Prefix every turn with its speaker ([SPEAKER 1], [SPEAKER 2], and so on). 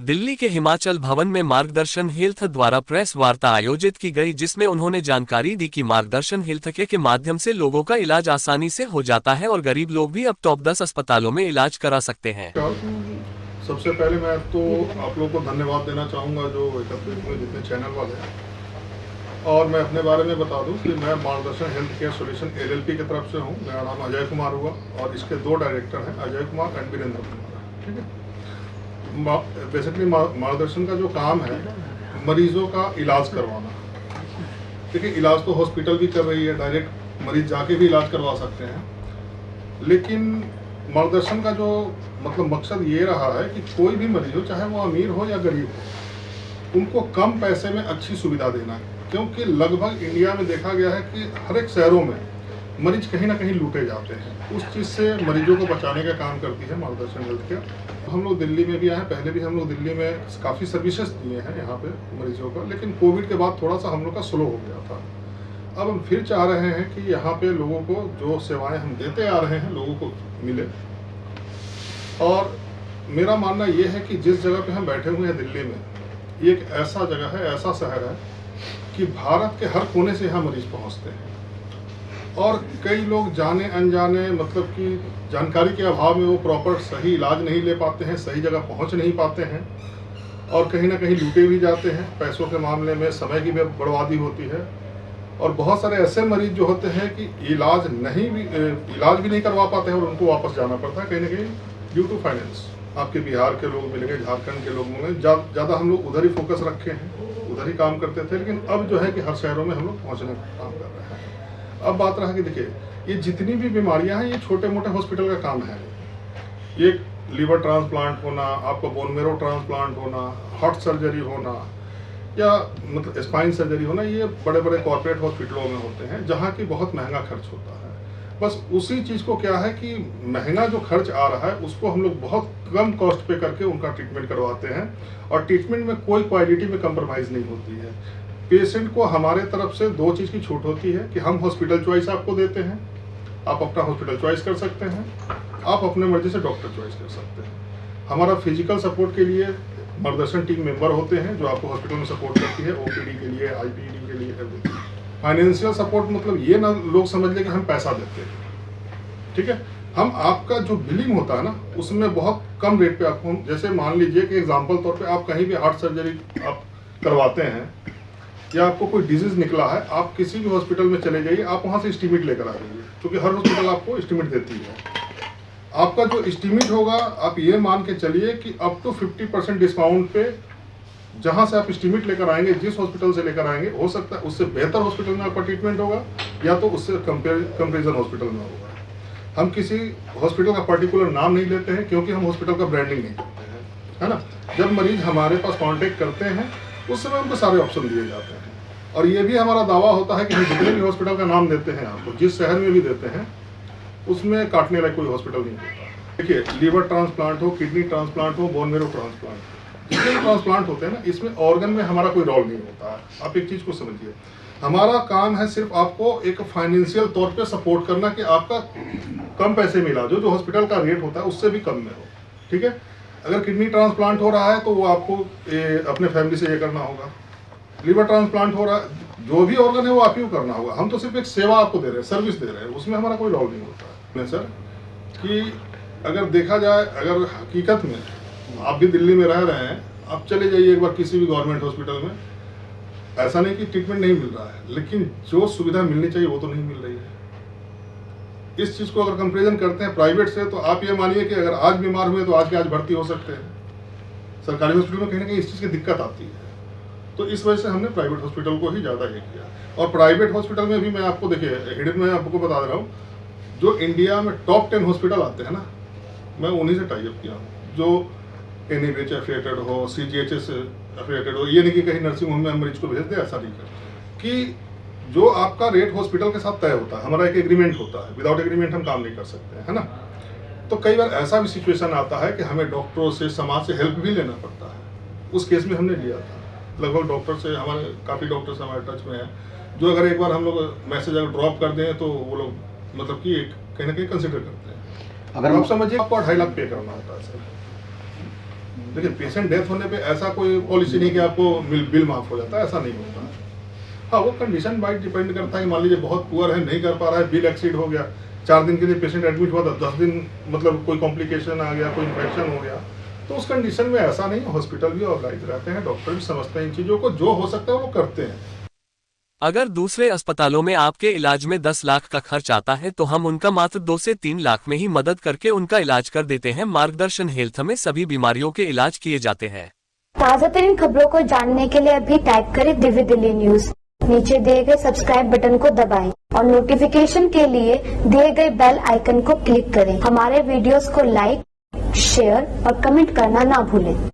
[SPEAKER 1] दिल्ली के हिमाचल भवन में मार्गदर्शन हेल्थ द्वारा प्रेस वार्ता आयोजित की गई, जिसमें उन्होंने जानकारी दी कि मार्गदर्शन हेल्थ के माध्यम से लोगों का इलाज आसानी से हो जाता है और गरीब लोग भी अब टॉप 10 अस्पतालों में इलाज करा सकते हैं।
[SPEAKER 2] सबसे पहले मैं तो आप लोगों को धन्यवाद देना चाहूँगा जो एकत्रित हुए जितने चैनल वाले हैं। और मैं अपने बारे में बता दूं कि मैं मार्गदर्शन हेल्थ केयर सॉल्यूशन LLP की तरफ से हूं। मेरा नाम अजय कुमार हुआ और इसके दो डायरेक्टर हैं, अजय कुमार एंड वीरेंद्र कुमार। ठीक है। बेसिकली मार्गदर्शन का जो काम है मरीजों का इलाज करवाना। देखिए, इलाज तो हॉस्पिटल भी कर रही है, डायरेक्ट मरीज जाके भी इलाज करवा सकते हैं, लेकिन मार्गदर्शन का जो मकसद ये रहा है कि कोई भी मरीज हो, चाहे वो अमीर हो या गरीब हो, उनको कम पैसे में अच्छी सुविधा देना है। क्योंकि लगभग इंडिया में देखा गया है कि हर एक शहरों में मरीज कहीं ना कहीं लूटे जाते हैं। उस चीज़ से मरीजों को बचाने का काम करती है मार्गदर्शन हेल्थ केयर। हम लोग दिल्ली में भी आए, पहले भी हम लोग दिल्ली में काफ़ी सर्विसेज दिए हैं यहाँ पे मरीजों को, लेकिन कोविड के बाद थोड़ा सा हम लोग का स्लो हो गया था। अब हम फिर चाह रहे हैं कि यहाँ पे लोगों को जो सेवाएं हम देते आ रहे हैं लोगों को मिले। और मेरा मानना ये है कि जिस जगह पे हम बैठे हुए हैं दिल्ली में, ये एक ऐसा जगह है, ऐसा शहर है कि भारत के हर कोने से यहाँ मरीज पहुँचते हैं। और कई लोग जाने अनजाने कि जानकारी के अभाव में वो प्रॉपर सही इलाज नहीं ले पाते हैं, सही जगह पहुँच नहीं पाते हैं और कहीं ना कहीं लूटे भी जाते हैं। पैसों के मामले में समय की भी बर्बादी होती है। और बहुत सारे ऐसे मरीज जो होते हैं कि इलाज भी नहीं करवा पाते हैं और उनको वापस जाना पड़ता है कहीं ना कहीं ड्यू टू फाइनेंस। आपके बिहार के लोग मिलेंगे, झारखंड के लोग मिलेंगे, ज़्यादा हम लोग उधर ही फोकस रखे हैं, उधर ही काम करते थे, लेकिन अब जो है कि हर शहरों में हम लोग पहुँचने का काम कर रहे हैं। अब बात रहा कि देखिए, ये जितनी भी बीमारियां हैं ये छोटे मोटे हॉस्पिटल का काम है। ये लीवर ट्रांसप्लांट होना, आपको बोन मेरो ट्रांसप्लांट होना, हार्ट सर्जरी होना या स्पाइन सर्जरी होना, ये बड़े बड़े कॉर्पोरेट हॉस्पिटलों में होते हैं जहाँ की बहुत महंगा खर्च होता है। बस उसी चीज़ को क्या है कि महंगा जो खर्च आ रहा है उसको हम लोग बहुत कम कॉस्ट पे करके उनका ट्रीटमेंट करवाते हैं। और ट्रीटमेंट में कोई क्वालिटी में कंप्रोमाइज़ नहीं होती है। पेशेंट को हमारे तरफ से दो चीज़ की छूट होती है कि हम हॉस्पिटल चॉइस आपको देते हैं, आप अपना हॉस्पिटल चॉइस कर सकते हैं, आप अपने मर्जी से डॉक्टर चॉइस कर सकते हैं। हमारा फिजिकल सपोर्ट के लिए मार्गदर्शन टीम मेंबर होते हैं जो आपको हॉस्पिटल में सपोर्ट करती है, OPD के लिए, IPD के लिए, एवरीथिंग। फाइनेंशियल सपोर्ट ये ना लोग समझ लें कि हम पैसा देते हैं। ठीक है, हम आपका जो बिलिंग होता है ना उसमें बहुत कम रेट पे आपको, जैसे मान लीजिए कि एग्जाम्पल तौर पे आप कहीं भी हार्ट सर्जरी आप करवाते हैं या आपको कोई डिजीज निकला है, आप किसी भी हॉस्पिटल में चले जाइए, आप वहाँ से एस्टीमेट लेकर आ जाइए, क्योंकि हर हॉस्पिटल आपको एस्टीमेट देती है। आपका जो एस्टीमेट होगा, आप ये मान के चलिए कि अप टू 50% डिस्काउंट पे जहाँ से आप एस्टीमेट लेकर आएंगे, जिस हॉस्पिटल से लेकर आएंगे, हो सकता है उससे बेहतर हॉस्पिटल में आपका ट्रीटमेंट होगा या तो उससे कंपेरिजन हॉस्पिटल में होगा। हम किसी हॉस्पिटल का पर्टिकुलर नाम नहीं लेते हैं क्योंकि हम हॉस्पिटल का ब्रांडिंग नहीं करते हैं, है ना। जब मरीज हमारे पास कॉन्टेक्ट करते हैं उस समय उनको सारे ऑप्शन दिए जाते हैं। और ये भी हमारा दावा होता है कि हम जितने भी हॉस्पिटल का नाम देते हैं, आपको जिस शहर में भी देते हैं, उसमें काटने लायक कोई हॉस्पिटल नहीं होता। देखिए, लीवर ट्रांसप्लांट हो, किडनी ट्रांसप्लांट हो, बोन मेरो ट्रांसप्लांट हो, जितने भी ट्रांसप्लांट होते हैं ना, इसमें ऑर्गन में हमारा कोई रोल नहीं होता है। आप एक चीज़ को समझिए, हमारा काम है सिर्फ आपको एक फाइनेंशियल तौर पर सपोर्ट करना कि आपका कम पैसे में इलाज हो, जो हॉस्पिटल का रेट होता है उससे भी कम में हो। ठीक है, अगर किडनी ट्रांसप्लांट हो रहा है तो वो आपको अपने फैमिली से ये करना होगा। लीवर ट्रांसप्लांट हो रहा है, जो भी ऑर्गन है वो आप ही को करना होगा। हम तो सिर्फ एक सेवा आपको दे रहे हैं, सर्विस दे रहे हैं, उसमें हमारा कोई रोल नहीं होता है सर। कि अगर देखा जाए, अगर हकीकत में आप भी दिल्ली में रह रहे हैं, आप चले जाइए एक बार किसी भी गवर्नमेंट हॉस्पिटल में, ऐसा नहीं कि ट्रीटमेंट नहीं मिल रहा है, लेकिन जो सुविधा मिलनी चाहिए वो तो नहीं मिल रही है। इस चीज़ को अगर कंपेरिजन करते हैं प्राइवेट से, तो आप ये मानिए कि अगर आज बीमार हुए तो आज के आज भर्ती हो सकते हैं। सरकारी हॉस्पिटल में कहीं ना कहीं इस चीज़ की दिक्कत आती है, तो इस वजह से हमने प्राइवेट हॉस्पिटल को ही ज़्यादा ये किया। और प्राइवेट हॉस्पिटल में भी मैं आपको, देखिए हिडन में आपको बता दे रहा हूँ, जो इंडिया में टॉप 10 हॉस्पिटल आते हैं ना, मैं उन्हीं से टाई अप किया हूँ। जो NABH एफिलिएटेड हो, CGHS एफिलिएटेड हो, ये नहीं कि कहीं नर्सिंग होम में हम मरीज को भेज दें, ऐसा नहीं कर कि जो आपका रेट हॉस्पिटल के साथ तय होता है, हमारा एक एग्रीमेंट होता है, विदाउट एग्रीमेंट हम काम नहीं कर सकते, है ना। तो कई बार ऐसा भी सिचुएशन आता है कि हमें डॉक्टरों से, समाज से हेल्प भी लेना पड़ता है। उस केस में हमने लिया था। लगभग डॉक्टर से, हमारे काफ़ी डॉक्टर्स हमारे टच में हैं, जो अगर एक बार हम लोग मैसेज अगर ड्रॉप कर दें तो वो लोग कि कहीं ना कहीं कंसिडर करते हैं। अगर आप समझिए, आपको 2.5 लाख पे करना होता है सर। लेकिन पेशेंट डेथ होने पे ऐसा कोई पॉलिसी नहीं कि आपको बिल माफ हो जाता है, ऐसा नहीं होता। हाँ, वो कंडीशन बाइट डिपेंड करता है कि मान लीजिए बहुत पुअर है, नहीं कर पा रहा है, बिल एक्सीड हो गया, 4 दिन के लिए पेशेंट एडमिट हुआ था, 10 दिन मतलब कोई कॉम्प्लिकेशन आ गया, कोई इन्फेक्शन हो गया, तो उस कंडीशन में ऐसा नहीं, हॉस्पिटल भी ऑर्गेनाइज रहते हैं, डॉक्टर भी समझते हैं इन चीज़ों को, जो हो सकता है वो करते हैं।
[SPEAKER 1] अगर दूसरे अस्पतालों में आपके इलाज में 10 लाख का खर्च आता है तो हम उनका मात्र 2 से 3 लाख में ही मदद करके उनका इलाज कर देते हैं। मार्गदर्शन हेल्थ में सभी बीमारियों के इलाज किए जाते हैं।
[SPEAKER 3] ताज़ा तरीन खबरों को जानने के लिए अभी टाइप करें दिव्य दिल्ली न्यूज। नीचे दिए गए सब्सक्राइब बटन को दबाएं और नोटिफिकेशन के लिए दिए गए बेल आइकन को क्लिक करें। हमारे वीडियोस को लाइक, शेयर और कमेंट करना ना भूलें।